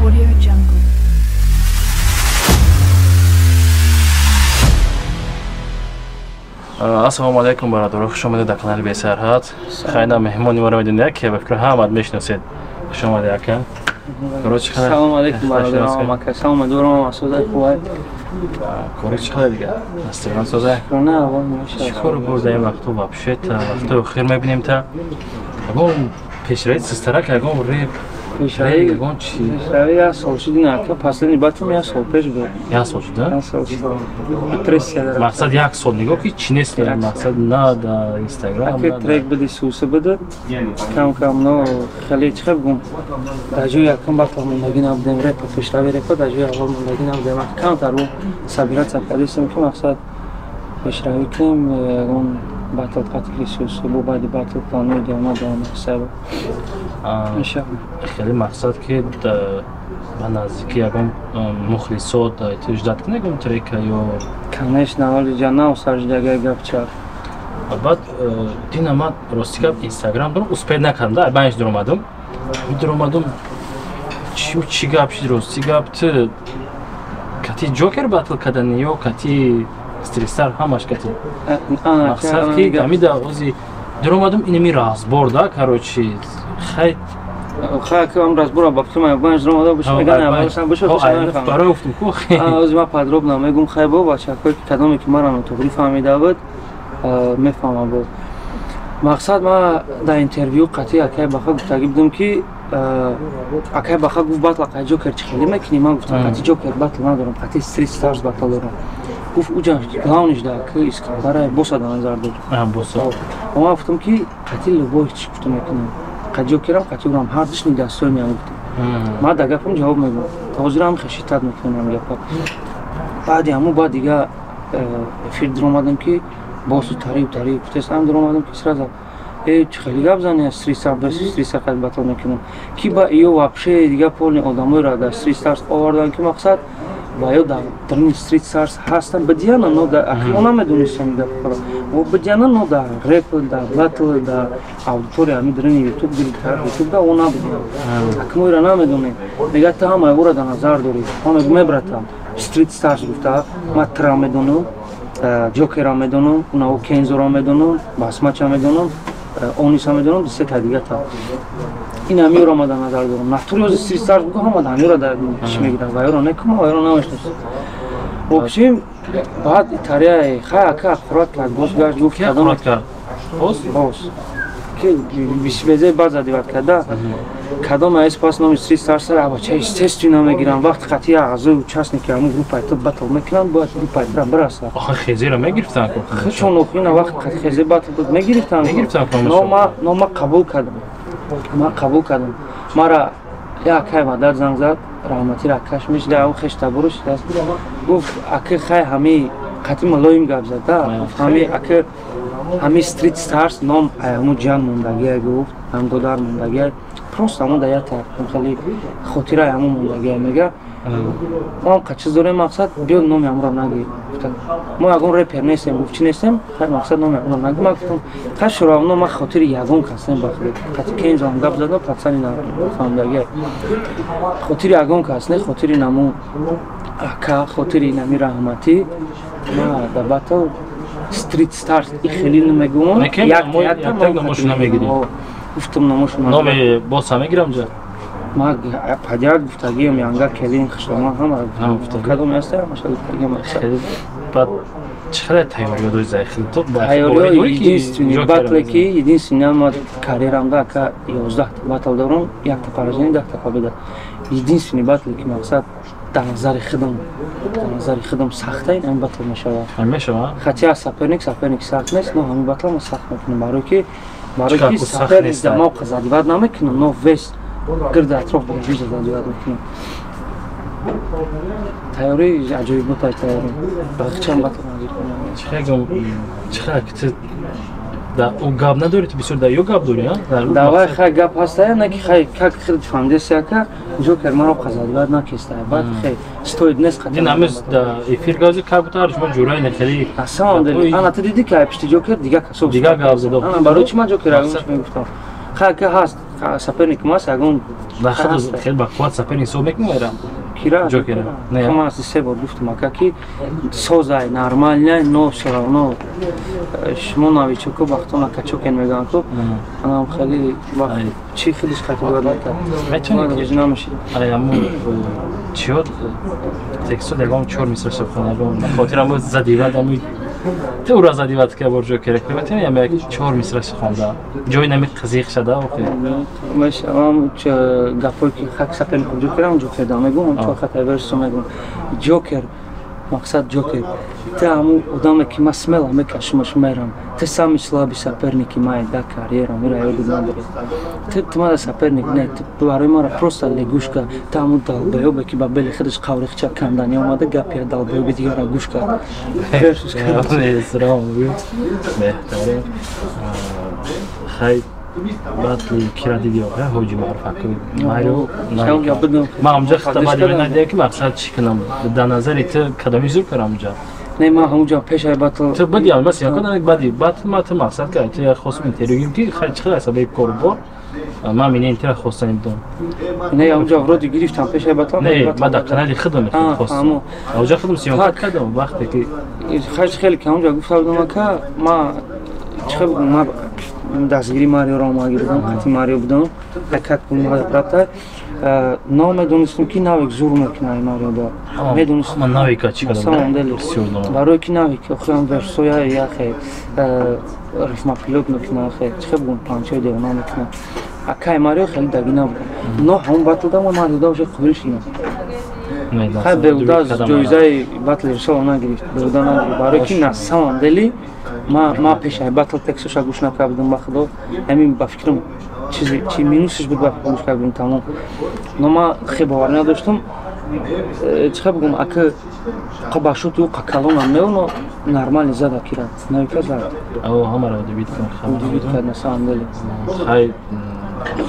Audio Jungle. Ассалому алейкум, барадор. Хуш омадед дар канали Бесарҳат. Хайна меҳмони моро медонед ки ба фикр ҳамат мешиносед. Хуш омадед ака. Салом алейкум бародарам ака. Салом дурам асода хубай. Кори чиқадр дига? Настиган соза? Не, аввал меша. Чикор бурда ин вақту вообще та вақту хир мебинем та. Ягон пешравии систара ки ягон реп. Пешравии ягон чи? Пешравии як сол шуди ака. Последний батом як сол пеш буд. Як сол шуда? Як сол шуда. Депрессия дорам. Мақсад як сол нигоҳ ки чи нест мақсад на да Instagram. Ака трек буди суса буд. Кам но хеле чиқа бигум. Дажу якам батом мондагӣ набудем реп пешравии реп дажу аввал мондагӣ набудем. Кам тару сабират сафарисем ки мақсад пешравӣ кунем ягон батл қатли суса бо баъди батл плану идёма давом ҳисаба. Иншаллоҳ. Хеле мақсад ки ба наздики ягон мухлисот ждат кунед ягон трека ё Конечно, вали ҷанав саждага гапча. баъд дина ман рости гап Instagram дорам успеҳ накардам да баниш дуромадам. Дуромадам чи гап шид рости гап ти кати ҷокер батл кардани ё кати стристар ҳамаш кати. Мақсад ки гамида ози дуромадам инами разбор да короче хай Кам разбора баптима баниш дуромада буш меган аввалшам буш барои уфтум ку ози ма подробно мегум хай бо бачаҳое ки кадоме ки маро нотуғри фаҳмида буд мефаҳмам буд. Мақсад ма дар интервю қатъи акай баха гуфтагӣ будам ки акай баха гуфт батл акай ҷокер чӣ хеле мекунӣ? Ман гуфтам қатъи ҷокер батл надорам, қатъи стрит старс батл дорам. Гуфт уҷан главниш да ки искандара боса дар назар дор. Ман гуфтам ки қатъи любовӣ чӣ гуфта мекунам? Қатъи ҷокерам қатъи урам ҳар душни дастор меам гуфтам. Ман дар гапам ҷавоб медодам. Ҳозирам хешитат мекунам гапа. Баъди ҳамун баъд дига эфир дуромадам ки босу тариб гуфтесам дуромадам ки сразу чӣ хеле гап зани стрит старс батл мекунам ки ба ё вообще дига полни одамоеро дар стрит старс овардан ки мақсад ба ё дарини стрит старс ҳастан бадияна но дар ахиро намедонистам гапро во бадияна но дар реп дар батл дар аудитория ҳами дарини ютуб да о набудем акмоеро намедонем мега та ҳама ягора дар назар дорӣ ҳама мебратам стрит старс гуфта ма тра медонам ҷокера медонам унао кензоро медонам басмача медонам ониса медонам дусета дигата ин ҳамиёро ма дар назар дорам натури ози стрит старс бугӯ ҳама ҳамиёро дар пиш мегирам ва ёро некума ва ёро намешносам вообщем баъд итарияи хай ака хӯрак кард боз гашт гуфт кадоме боз ки бисбезаи бад задиват карда кадоме айс пас номи стрит старсар абача естественно мегирам вақти қатъи аъзои участники ҳамун группаи батл мекунанд бояд группаи бараса хезеро мегирифтан чун охина вақти хезе батл буд мегирифтан но ма қабул кардам мара якай мадар занг зад раҳмати ракаш мешида ав хешта буруш гуфт ака хай ҳами қатъи малоим гап зад да ҳами ака ҳами стрит старс ном ҳамун ҷан мондагия гуфт ҳам додар мондагия просто ҳамун даята хеле хотираи ҳамун мондагия мега ман қачиз дорем мақсад биё номи ҳамро нагӣ мо ягон репер нестем гуфт чи нестем хай мақсад номи ҳамро нагӣ ман гуфтам хай шуравно ман хотири ягон касем бахӯ қатъи кензам гап задам патсани нафаҳмдагия хотири ягон кас не хотири намун ака хотири нами раҳматӣ ма да батл стрит старс и хеле намегумон як номошо намегирӣ гуфтам номошо номи боса мегирам ҷа ма падяк гуфтагиам янга келин хишлама ҳама кадоме ҳаста ҳамаша гуфтагиам баъд чӣ хеле тайёриё дори заихил то тайёриё единствени батле ки единствени ма карьерамда ака 11 батл дорам 1 поражение 10 победа единствени батле ки мақсад дар назари худам сахта ин ҳамин батл мешавад хати аз соперник сахт нест но ҳамин батл ма сахт мекунам барои ки соперник дамоқа задиват намекунам но вес гирди атроф бовижа задиват мекунам тайёрии аҷоиботай тайёрӣ бақичам батл нагир чӣ гап надорӣ ту бисёр дар ё гап дорӣ давай хай гап ҳастая не ки хай как хеле фаҳмидеси ака ҷокер маро қазадиват накестая баъд хай стоит нест дин ҳамез дар эфир гази как бутар шумо ҷурай не хеле на самом деле ана ты диди ки ай пишти ҷокер дига касоб дига гап зада ана барои чӣ ман ҷокер агонш мегуфтам хай ка ҳаст саперник мас ягон Лахад хел ба қувват саперник ҳисоб мекунад. кира Джокер. Не. хама аз се бор гуфтам ака ки созай нормальная но всё равно шумо новичоку вақтона качокен меган ку анам хели вақт чи хелиш қатибад накард Метавонед ки намешид аяму чиёд тексту дегам 4 мисра суханагам хотирам задивад аму тура задивад ки бор Джокер метавонед ям як 4 мисра суханда ҷои нами қазиқ шада охи меш ам гапой ки хак саперник ҷокерам ҷокер да мегум чо хата версо мегум ҷокер мақсад ҷокер те аму одаме ки ма смела мекашмаш мерам те сами слаби саперники май да карьера мира ёдид надорад те мада саперник не те барои мара просто лягушка те аму далбаёбе ки ба бели худаш қавриқча кандани омада гапи далбаёби дигара гӯш кард беҳтарин хай батли кира дидиё ҳоҷи маърифаку марио ман онҷа хитаба дибинадия ки мақсад чӣ кунам дар назари ту кадоми зур карам онҷа не ма ҳамуҷа пешай батл ту бади алмаси якона бади батл ма ту мақсад кард ту як хостум интервю гим ки хай чиқадр асабаи корбор ман мина интервю хостани будам не ҳамуҷа вроди гирифтам пешай батл не ба дар канали худам хостам онҷа худам сиёнат кардам вақте ки хеле ки ҳамуҷа гуфта будам ака ма чиқа бугум ма дастгири мариоро омаги будам хати марио будам якак бумада правда но медонистам ки навик зур мекунад марио да медонистам ман навика чӣ кардам барои ки навик охирам версоя яхе рифмапилот мекунад хе чиқа бугум панчои девона мекунад акай марио хеле дагина будам но ҳамун батлда ма мариода уже қобилиш гирам хай беҳуда аз ҷоизаи батли рисола нагирифт беҳуда нагирифт барои ки на самом деле ма пешай батл текстоша гӯш накарда будам ба худо ҳамин ба фикрам чи минусиш буд ба фикр гӯш карда будам тамом но ма хе бовар надоштам чиқа бугум ака ба шути ӯ қакалонам мео но нормални зада кира навика зад ҳамаро дебит кард на самом деле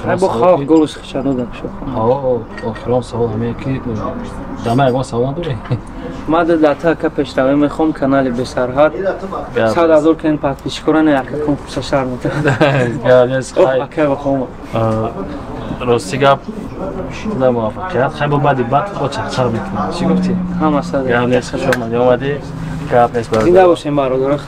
хай бо халқ голос хиша додам охирон савол ҳамае ки дама ягон савол надорӣ мада дата ка пешравӣ мехом канали бесарҳад 100 000 кен подписчикоране ака конкурса шар мекунад рости гап худа муваффақият хай бо баъди батл бо чақчақ мекунад чӣ гуфтӣ ҳама сад гап нест хушомадӣ омадӣ гап нест зинда бошем бародарон